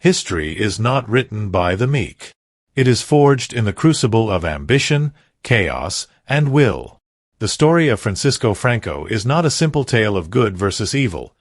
History is not written by the meek. It is forged in the crucible of ambition, chaos, and will. The story of Francisco Franco is not a simple tale of good versus evil.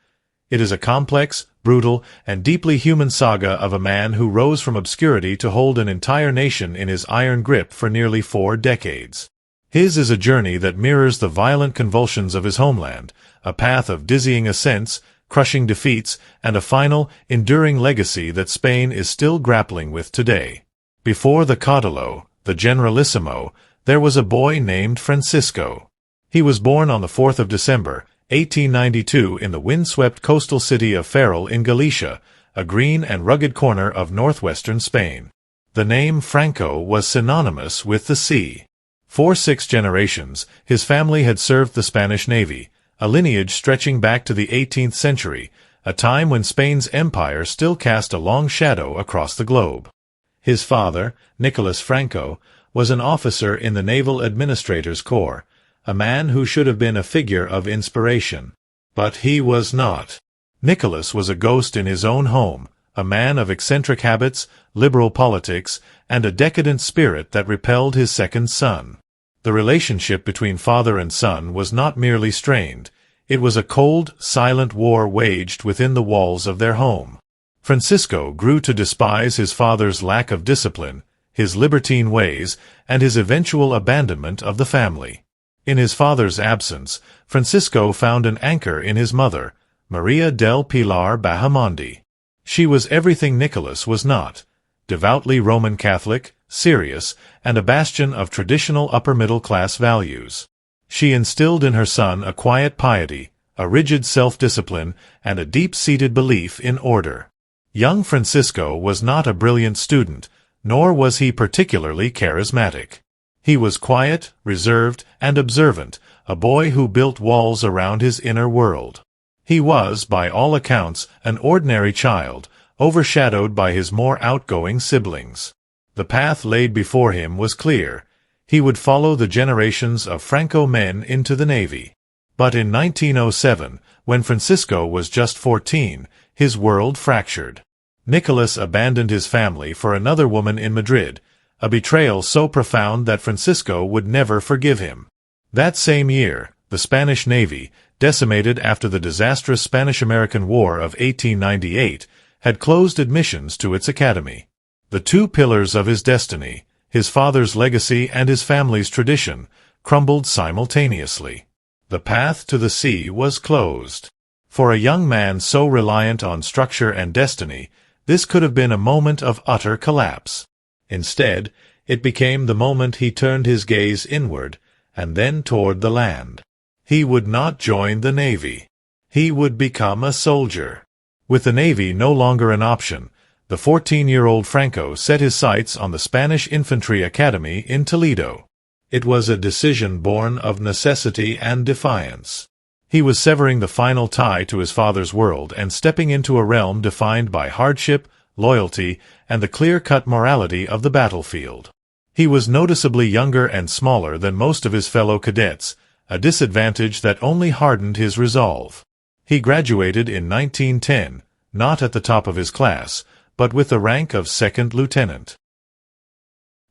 It is a complex, brutal, and deeply human saga of a man who rose from obscurity to hold an entire nation in his iron grip for nearly 4 decades. His is a journey that mirrors the violent convulsions of his homeland, a path of dizzying ascents, crushing defeats, and a final, enduring legacy that Spain is still grappling with today. Before the Caudillo, the Generalissimo, there was a boy named Francisco. He was born on the 4th of December, 1892 in the windswept coastal city of Ferrol in Galicia, a green and rugged corner of northwestern Spain. The name Franco was synonymous with the sea. For 6 generations, his family had served the Spanish Navy, a lineage stretching back to the 18th century, a time when Spain's empire still cast a long shadow across the globe. His father, Nicolás Franco, was an officer in the Naval Administrator's Corps, a man who should have been a figure of inspiration. But he was not. Nicolás was a ghost in his own home, a man of eccentric habits, liberal politics, and a decadent spirit that repelled his second son. The relationship between father and son was not merely strained. It was a cold, silent war waged within the walls of their home. Francisco grew to despise his father's lack of discipline, his libertine ways, and his eventual abandonment of the family. In his father's absence, Francisco found an anchor in his mother, Maria del Pilar Bahamonde. She was everything Nicolás was not: devoutly Roman Catholic, serious, and a bastion of traditional upper-middle-class values. She instilled in her son a quiet piety, a rigid self-discipline, and a deep-seated belief in order. Young Francisco was not a brilliant student, nor was he particularly charismatic. He was quiet, reserved, and observant, a boy who built walls around his inner world. He was, by all accounts, an ordinary child, overshadowed by his more outgoing siblings. The path laid before him was clear. He would follow the generations of Franco men into the Navy. But in 1907, when Francisco was just 14, his world fractured. Nicolás abandoned his family for another woman in Madrid, a betrayal so profound that Francisco would never forgive him. That same year, the Spanish Navy, decimated after the disastrous Spanish-American War of 1898, had closed admissions to its academy. The 2 pillars of his destiny, his father's legacy and his family's tradition, crumbled simultaneously. The path to the sea was closed. For a young man so reliant on structure and destiny, this could have been a moment of utter collapse. Instead, it became the moment he turned his gaze inward, and then toward the land. He would not join the Navy. He would become a soldier. With the Navy no longer an option, the 14-year-old Franco set his sights on the Spanish Infantry Academy in Toledo. It was a decision born of necessity and defiance. He was severing the final tie to his father's world and stepping into a realm defined by hardship, loyalty, and the clear-cut morality of the battlefield. He was noticeably younger and smaller than most of his fellow cadets, a disadvantage that only hardened his resolve. He graduated in 1910, not at the top of his class, but with the rank of second lieutenant.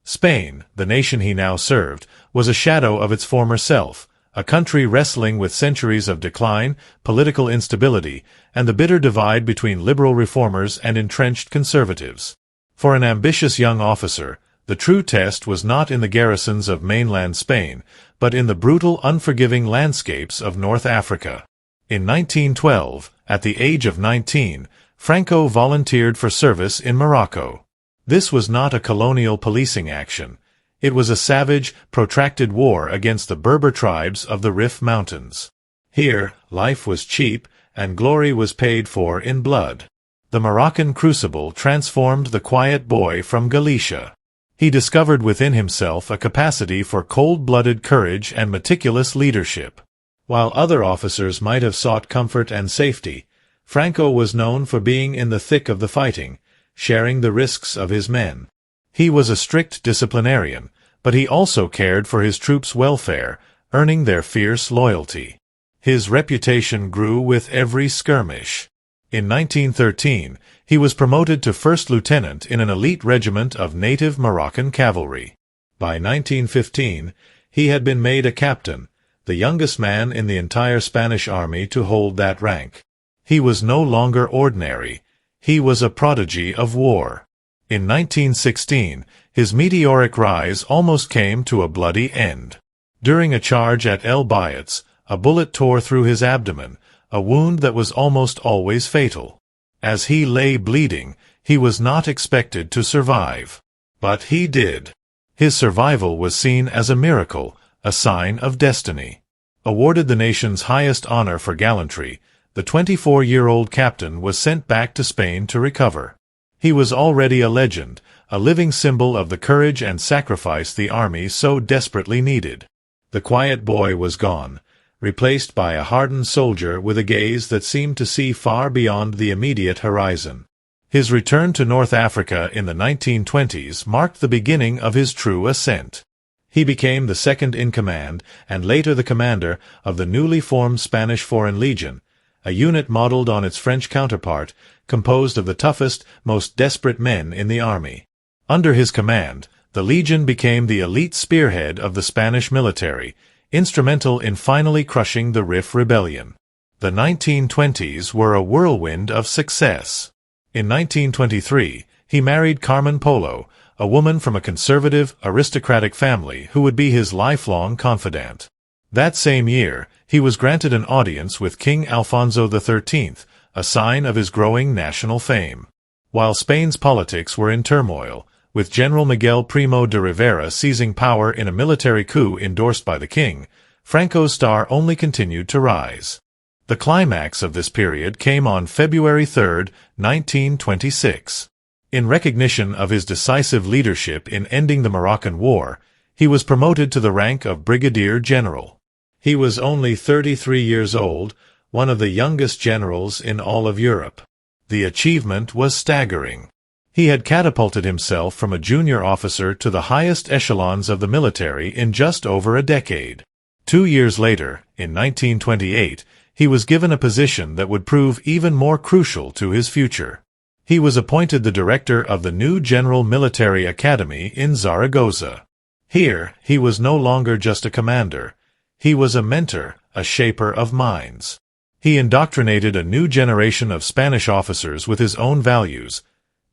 Spain, the nation he now served, was a shadow of its former self, a country wrestling with centuries of decline, political instability, and the bitter divide between liberal reformers and entrenched conservatives. For an ambitious young officer, the true test was not in the garrisons of mainland Spain, but in the brutal, unforgiving landscapes of North Africa. In 1912, at the age of 19, Franco volunteered for service in Morocco. This was not a colonial policing action. It was a savage, protracted war against the Berber tribes of the Rif Mountains. Here, life was cheap, and glory was paid for in blood. The Moroccan crucible transformed the quiet boy from Galicia. He discovered within himself a capacity for cold-blooded courage and meticulous leadership. While other officers might have sought comfort and safety, Franco was known for being in the thick of the fighting, sharing the risks of his men. He was a strict disciplinarian, but he also cared for his troops' welfare, earning their fierce loyalty. His reputation grew with every skirmish. In 1913, he was promoted to first lieutenant in an elite regiment of native Moroccan cavalry. By 1915, he had been made a captain, the youngest man in the entire Spanish army to hold that rank. He was no longer ordinary. He was a prodigy of war. In 1916, his meteoric rise almost came to a bloody end. During a charge at El Bayats, a bullet tore through his abdomen, a wound that was almost always fatal. As he lay bleeding, he was not expected to survive. But he did. His survival was seen as a miracle, a sign of destiny. Awarded the nation's highest honor for gallantry, the 24-year-old captain was sent back to Spain to recover. He was already a legend, a living symbol of the courage and sacrifice the army so desperately needed. The quiet boy was gone, replaced by a hardened soldier with a gaze that seemed to see far beyond the immediate horizon. His return to North Africa in the 1920s marked the beginning of his true ascent. He became the second-in-command and later the commander of the newly formed Spanish Foreign Legion, a unit modeled on its French counterpart, composed of the toughest, most desperate men in the army. Under his command, the Legion became the elite spearhead of the Spanish military, instrumental in finally crushing the Rif Rebellion. The 1920s were a whirlwind of success. In 1923, he married Carmen Polo, a woman from a conservative, aristocratic family who would be his lifelong confidant. That same year, he was granted an audience with King Alfonso XIII, a sign of his growing national fame. While Spain's politics were in turmoil, with General Miguel Primo de Rivera seizing power in a military coup endorsed by the king, Franco's star only continued to rise. The climax of this period came on February 3, 1926. In recognition of his decisive leadership in ending the Moroccan War, he was promoted to the rank of brigadier general. He was only 33 years old, one of the youngest generals in all of Europe. The achievement was staggering. He had catapulted himself from a junior officer to the highest echelons of the military in just over a decade. 2 years later, in 1928, he was given a position that would prove even more crucial to his future. He was appointed the director of the new General Military Academy in Zaragoza. Here, he was no longer just a commander. He was a mentor, a shaper of minds. He indoctrinated a new generation of Spanish officers with his own values: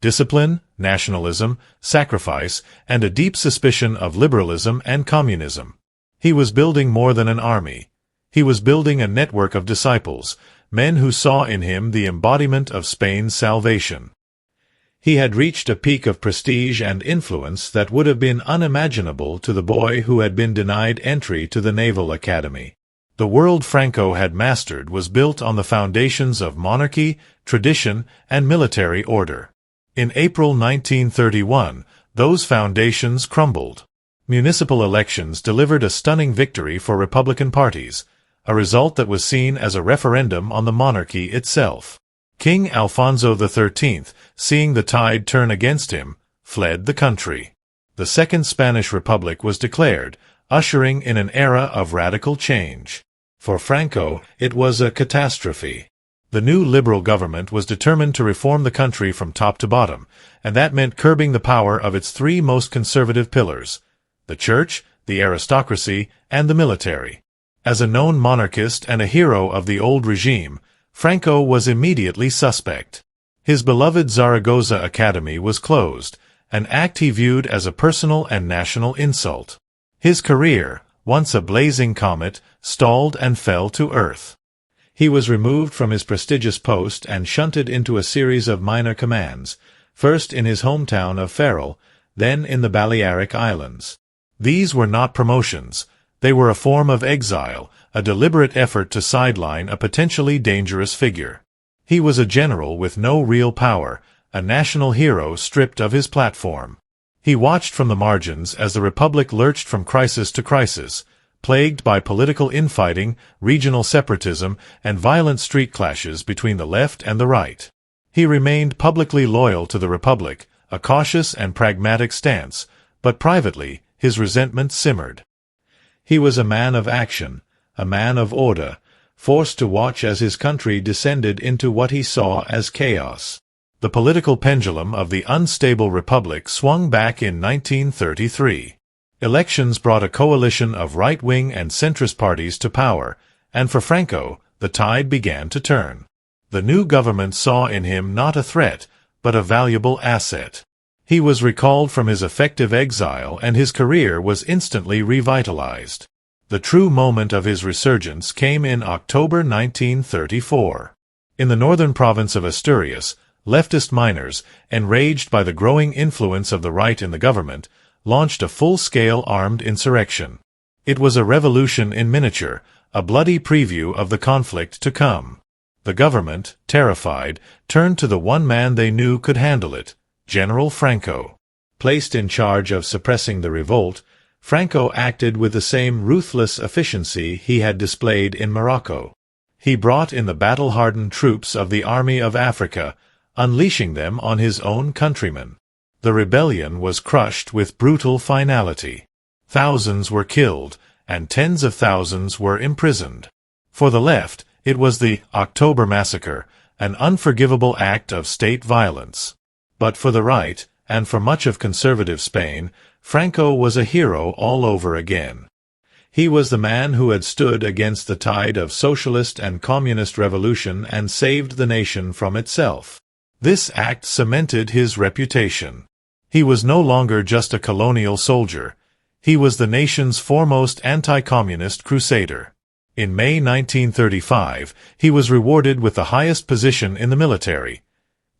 discipline, nationalism, sacrifice, and a deep suspicion of liberalism and communism. He was building more than an army. He was building a network of disciples, men who saw in him the embodiment of Spain's salvation. He had reached a peak of prestige and influence that would have been unimaginable to the boy who had been denied entry to the Naval Academy. The world Franco had mastered was built on the foundations of monarchy, tradition, and military order. In April 1931, those foundations crumbled. Municipal elections delivered a stunning victory for Republican parties, a result that was seen as a referendum on the monarchy itself. King Alfonso XIII, seeing the tide turn against him, fled the country. The Second Spanish Republic was declared, ushering in an era of radical change. For Franco, it was a catastrophe. The new liberal government was determined to reform the country from top to bottom, and that meant curbing the power of its three most conservative pillars: the church, the aristocracy, and the military. As a known monarchist and a hero of the old regime, Franco was immediately suspect. His beloved Zaragoza Academy was closed, an act he viewed as a personal and national insult. His career, once a blazing comet, stalled and fell to earth. He was removed from his prestigious post and shunted into a series of minor commands, first in his hometown of Ferrol, then in the Balearic Islands. These were not promotions. They were a form of exile, a deliberate effort to sideline a potentially dangerous figure. He was a general with no real power, a national hero stripped of his platform. He watched from the margins as the Republic lurched from crisis to crisis, plagued by political infighting, regional separatism, and violent street clashes between the left and the right. He remained publicly loyal to the Republic, a cautious and pragmatic stance, but privately, his resentment simmered. He was a man of action, a man of order. forced to watch as his country descended into what he saw as chaos. The political pendulum of the unstable republic swung back in 1933. Elections brought a coalition of right-wing and centrist parties to power, and for Franco, the tide began to turn. The new government saw in him not a threat, but a valuable asset. He was recalled from his effective exile and his career was instantly revitalized. The true moment of his resurgence came in October 1934. In the northern province of Asturias, leftist miners, enraged by the growing influence of the right in the government, launched a full-scale armed insurrection. It was a revolution in miniature, a bloody preview of the conflict to come. The government, terrified, turned to the one man they knew could handle it, General Franco. Placed in charge of suppressing the revolt, Franco acted with the same ruthless efficiency he had displayed in Morocco. He brought in the battle-hardened troops of the Army of Africa, unleashing them on his own countrymen. The rebellion was crushed with brutal finality. Thousands were killed, and tens of thousands were imprisoned. For the left, it was the October Massacre, an unforgivable act of state violence. But for the right, and for much of conservative Spain, Franco was a hero all over again. He was the man who had stood against the tide of socialist and communist revolution and saved the nation from itself. This act cemented his reputation. He was no longer just a colonial soldier. He was the nation's foremost anti-communist crusader. In May 1935, he was rewarded with the highest position in the military,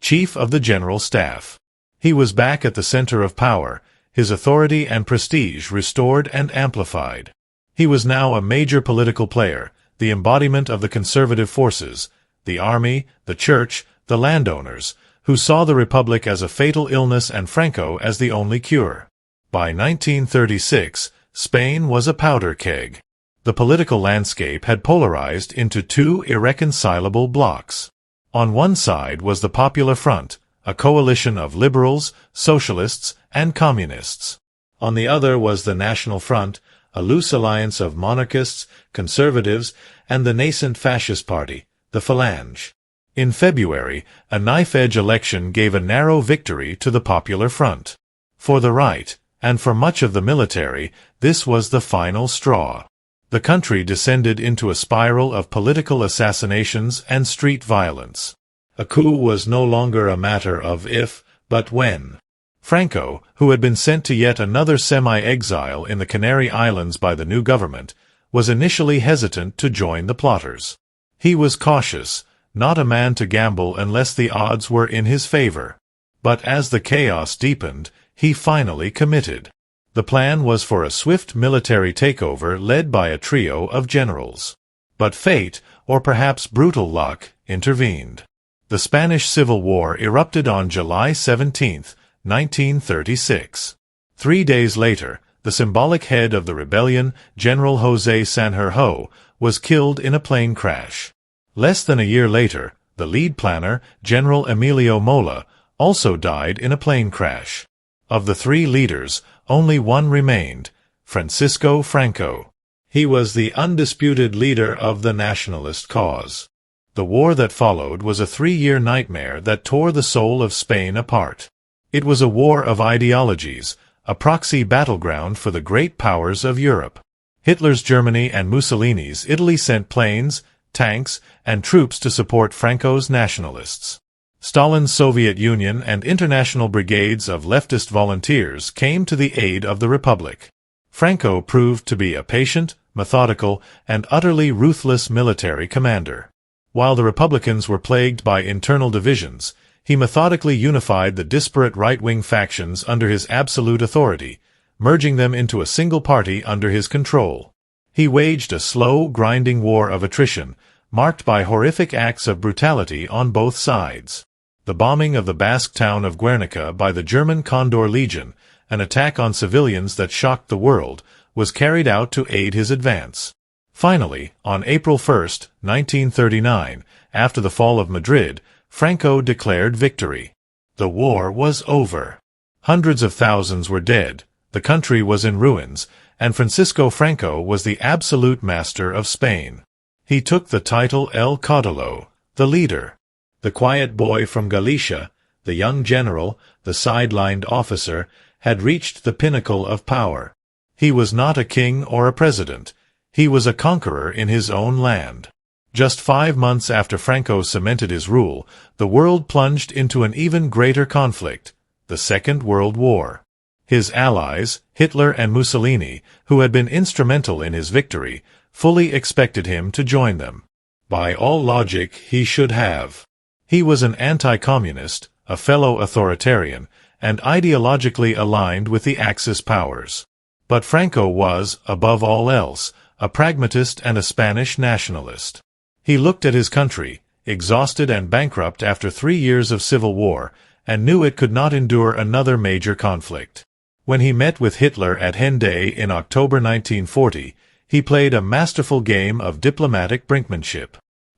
Chief of the General Staff. He was back at the center of power, his authority and prestige restored and amplified. He was now a major political player, the embodiment of the conservative forces, the army, the church, the landowners, who saw the Republic as a fatal illness and Franco as the only cure. By 1936, Spain was a powder keg. The political landscape had polarized into two irreconcilable blocs. On one side was the Popular Front, a coalition of liberals, socialists, and communists. On the other was the National Front, a loose alliance of monarchists, conservatives, and the nascent fascist party, the Phalange. In February, a knife-edge election gave a narrow victory to the Popular Front. For the right, and for much of the military, this was the final straw. The country descended into a spiral of political assassinations and street violence. A coup was no longer a matter of if, but when. Franco, who had been sent to yet another semi-exile in the Canary Islands by the new government, was initially hesitant to join the plotters. He was cautious, not a man to gamble unless the odds were in his favor. But as the chaos deepened, he finally committed. The plan was for a swift military takeover led by a trio of generals. But fate, or perhaps brutal luck, intervened. The Spanish Civil War erupted on July 17, 1936. 3 days later, the symbolic head of the rebellion, General José Sanjurjo, was killed in a plane crash. Less than a year later, the lead planner, General Emilio Mola, also died in a plane crash. Of the three leaders, only one remained, Francisco Franco. He was the undisputed leader of the nationalist cause. The war that followed was a 3-year nightmare that tore the soul of Spain apart. It was a war of ideologies, a proxy battleground for the great powers of Europe. Hitler's Germany and Mussolini's Italy sent planes, tanks, and troops to support Franco's nationalists. Stalin's Soviet Union and international brigades of leftist volunteers came to the aid of the Republic. Franco proved to be a patient, methodical, and utterly ruthless military commander. While the Republicans were plagued by internal divisions, he methodically unified the disparate right-wing factions under his absolute authority, merging them into a single party under his control. He waged a slow, grinding war of attrition, marked by horrific acts of brutality on both sides. The bombing of the Basque town of Guernica by the German Condor Legion, an attack on civilians that shocked the world, was carried out to aid his advance. Finally, on April 1, 1939, after the fall of Madrid, Franco declared victory. The war was over. Hundreds of thousands were dead, the country was in ruins, and Francisco Franco was the absolute master of Spain. He took the title El Caudillo, the leader. The quiet boy from Galicia, the young general, the sidelined officer, had reached the pinnacle of power. He was not a king or a president. He was a conqueror in his own land. Just 5 months after Franco cemented his rule, the world plunged into an even greater conflict, the Second World War. His allies, Hitler and Mussolini, who had been instrumental in his victory, fully expected him to join them. By all logic, he should have. He was an anti-communist, a fellow authoritarian, and ideologically aligned with the Axis powers. But Franco was, above all else, a pragmatist and a Spanish nationalist. He looked at his country, exhausted and bankrupt after 3 years of civil war, and knew it could not endure another major conflict. When he met with Hitler at Hendaye in October 1940, he played a masterful game of diplomatic brinkmanship.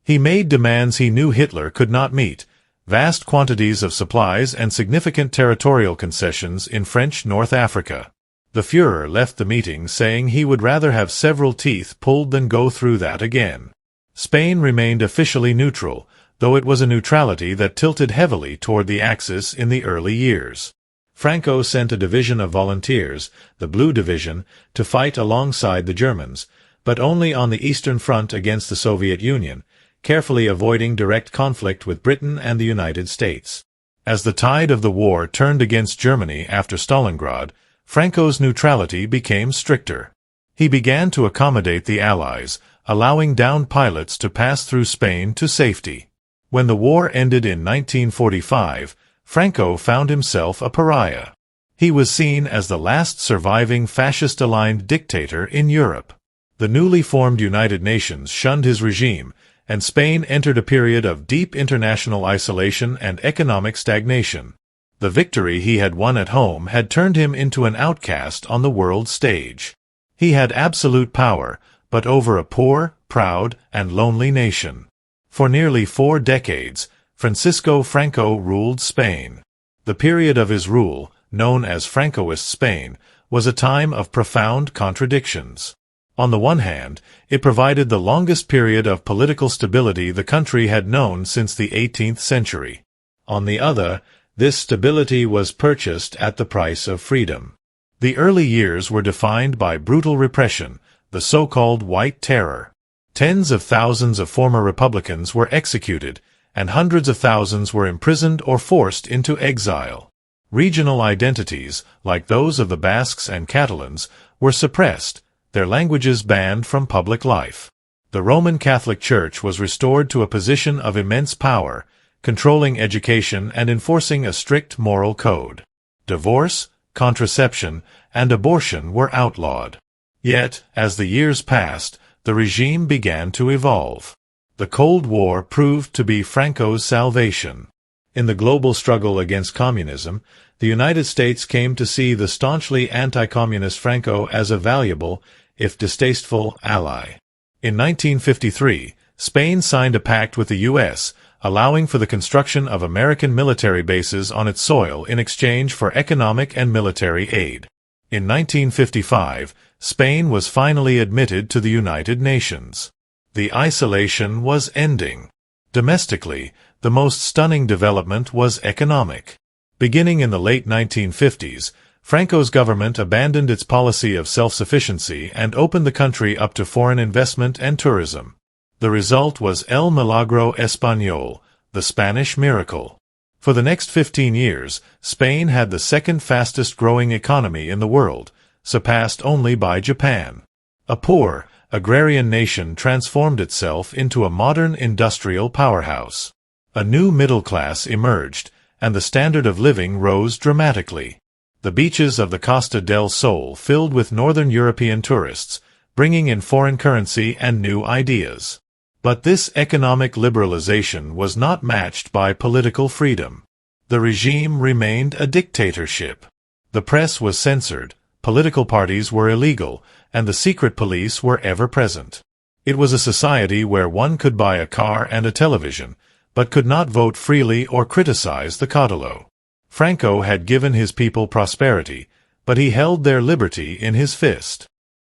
He made demands he knew Hitler could not meet, vast quantities of supplies and significant territorial concessions in French North Africa. The Führer left the meeting saying he would rather have several teeth pulled than go through that again. Spain remained officially neutral, though it was a neutrality that tilted heavily toward the Axis in the early years. Franco sent a division of volunteers, the Blue Division, to fight alongside the Germans, but only on the Eastern Front against the Soviet Union, carefully avoiding direct conflict with Britain and the United States. As the tide of the war turned against Germany after Stalingrad, Franco's neutrality became stricter. He began to accommodate the Allies, allowing downed pilots to pass through Spain to safety. When the war ended in 1945, Franco found himself a pariah. He was seen as the last surviving fascist-aligned dictator in Europe. The newly formed United Nations shunned his regime, and Spain entered a period of deep international isolation and economic stagnation. The victory he had won at home had turned him into an outcast on the world stage. He had absolute power, but over a poor, proud, and lonely nation. For nearly 4 decades, Francisco Franco ruled Spain. The period of his rule, known as Francoist Spain, was a time of profound contradictions. On the one hand, it provided the longest period of political stability the country had known since the 18th century. On the other, this stability was purchased at the price of freedom. The early years were defined by brutal repression, the so-called White Terror. Tens of thousands of former Republicans were executed, and hundreds of thousands were imprisoned or forced into exile. Regional identities, like those of the Basques and Catalans, were suppressed, their languages banned from public life. The Roman Catholic Church was restored to a position of immense power, controlling education and enforcing a strict moral code. Divorce, contraception, and abortion were outlawed. Yet, as the years passed, the regime began to evolve. The Cold War proved to be Franco's salvation. In the global struggle against communism, the United States came to see the staunchly anti-communist Franco as a valuable, if distasteful, ally. In 1953, Spain signed a pact with the U.S., allowing for the construction of American military bases on its soil in exchange for economic and military aid. In 1955, Spain was finally admitted to the United Nations. The isolation was ending. Domestically, the most stunning development was economic. Beginning in the late 1950s, Franco's government abandoned its policy of self-sufficiency and opened the country up to foreign investment and tourism. The result was El Milagro Español, the Spanish miracle. For the next 15 years, Spain had the second fastest growing economy in the world, surpassed only by Japan. A poor, agrarian nation transformed itself into a modern industrial powerhouse. A new middle class emerged, and the standard of living rose dramatically. The beaches of the Costa del Sol filled with northern European tourists, bringing in foreign currency and new ideas. But this economic liberalization was not matched by political freedom. The regime remained a dictatorship. The press was censored, political parties were illegal, and the secret police were ever present. It was a society where one could buy a car and a television, but could not vote freely or criticize the Caudillo. Franco had given his people prosperity, but he held their liberty in his fist.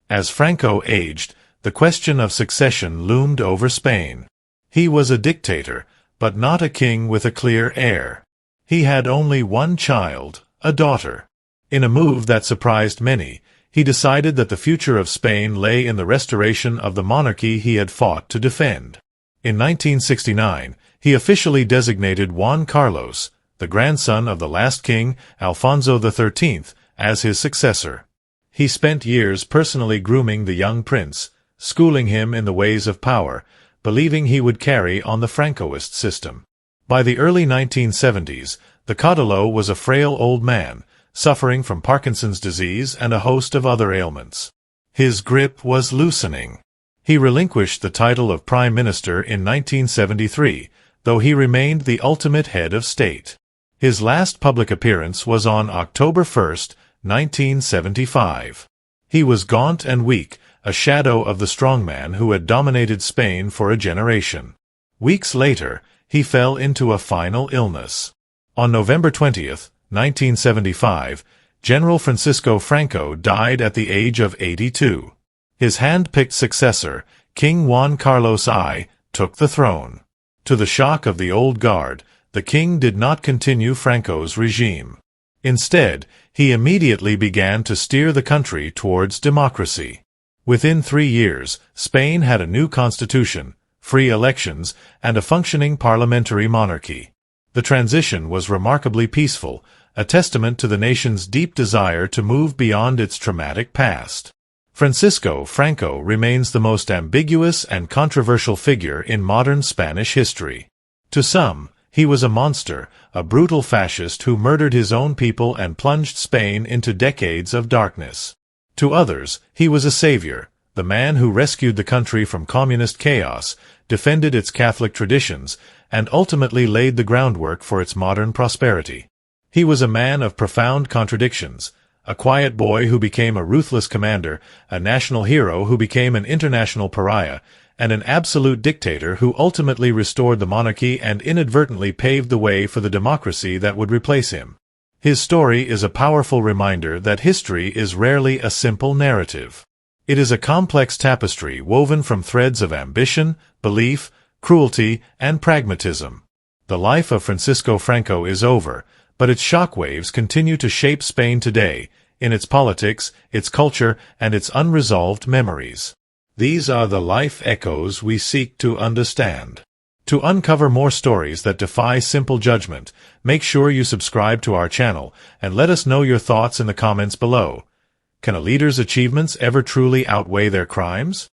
As Franco aged, the question of succession loomed over Spain. He was a dictator, but not a king with a clear heir. He had only one child, a daughter. In a move that surprised many, he decided that the future of Spain lay in the restoration of the monarchy he had fought to defend. In 1969, he officially designated Juan Carlos, the grandson of the last king, Alfonso XIII, as his successor. He spent years personally grooming the young prince, schooling him in the ways of power, believing he would carry on the Francoist system. By the early 1970s, the Caudillo was a frail old man, suffering from Parkinson's disease and a host of other ailments. His grip was loosening. He relinquished the title of Prime Minister in 1973, though he remained the ultimate head of state. His last public appearance was on October 1, 1975. He was gaunt and weak, a shadow of the strongman who had dominated Spain for a generation. Weeks later, he fell into a final illness. On November 20, 1975, General Francisco Franco died at the age of 82. His hand-picked successor, King Juan Carlos I, took the throne. To the shock of the old guard, the king did not continue Franco's regime. Instead, he immediately began to steer the country towards democracy. Within 3 years, Spain had a new constitution, free elections, and a functioning parliamentary monarchy. The transition was remarkably peaceful, a testament to the nation's deep desire to move beyond its traumatic past. Francisco Franco remains the most ambiguous and controversial figure in modern Spanish history. To some, he was a monster, a brutal fascist who murdered his own people and plunged Spain into decades of darkness. To others, he was a savior, the man who rescued the country from communist chaos, defended its Catholic traditions, and ultimately laid the groundwork for its modern prosperity. He was a man of profound contradictions, a quiet boy who became a ruthless commander, a national hero who became an international pariah, and an absolute dictator who ultimately restored the monarchy and inadvertently paved the way for the democracy that would replace him. His story is a powerful reminder that history is rarely a simple narrative. It is a complex tapestry woven from threads of ambition, belief, cruelty, and pragmatism. The life of Francisco Franco is over, but its shockwaves continue to shape Spain today, in its politics, its culture, and its unresolved memories. These are the life echoes we seek to understand. To uncover more stories that defy simple judgment, make sure you subscribe to our channel and let us know your thoughts in the comments below. Can a leader's achievements ever truly outweigh their crimes?